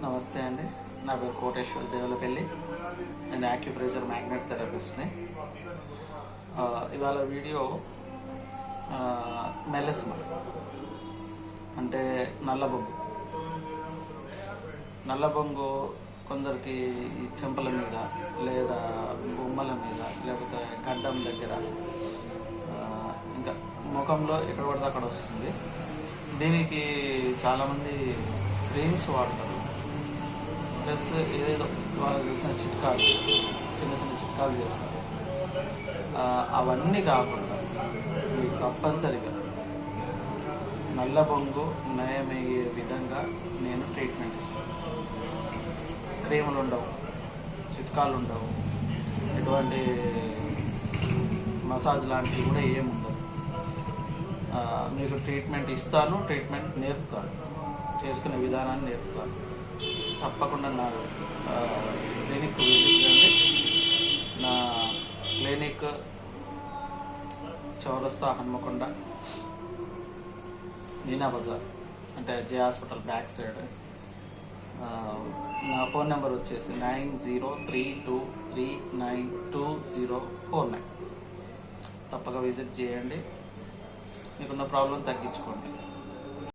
నమస్తే అండి, నా పేరు కోటేశ్వర్ దేవులపల్లి. నేను యాక్యుప్రెషర్ మ్యాగ్నెట్ థెరపిస్ట్ని. ఇవాళ వీడియో మెలస్మా అంటే నల్లబొంగు కొందరికి ఈ చెంపల మీద లేదా బొమ్మల మీద లేకపోతే గడ్డం దగ్గర ఇంకా ముఖంలో ఎక్కడ పడితే అక్కడ వస్తుంది. దీనికి చాలామంది క్రీమ్స్ వాడతారు, ప్లస్ ఏదేదో వాళ్ళు చేసిన చిన్న చిట్కాలు చేస్తారు. అవన్నీ కాకుండా మీకు తప్పనిసరిగా నల్లబొంగు నయమయ్యే విధంగా నేను ట్రీట్మెంట్ ఇస్తాను. క్రీములు ఉండవు, చిట్కాలు ఉండవు, ఎటువంటి మసాజ్ లాంటివి కూడా ఏముండవు. మీకు ట్రీట్మెంట్ ఇస్తాను, ట్రీట్మెంట్ నేర్పుతాను, చేసుకునే విధానాన్ని నేర్పుతాను. తప్పకుండా నా క్లినిక్ విజిట్ చేయండి. నా క్లినిక్ చౌరస్తా హన్మకొండ, మీనా బజార్ అంటే జే హాస్పిటల్ బ్యాక్ సైడ్. నా ఫోన్ నెంబర్ వచ్చేసి 9032392049. తప్పక విజిట్ చేయండి, మీకున్న ప్రాబ్లం తగ్గించుకోండి.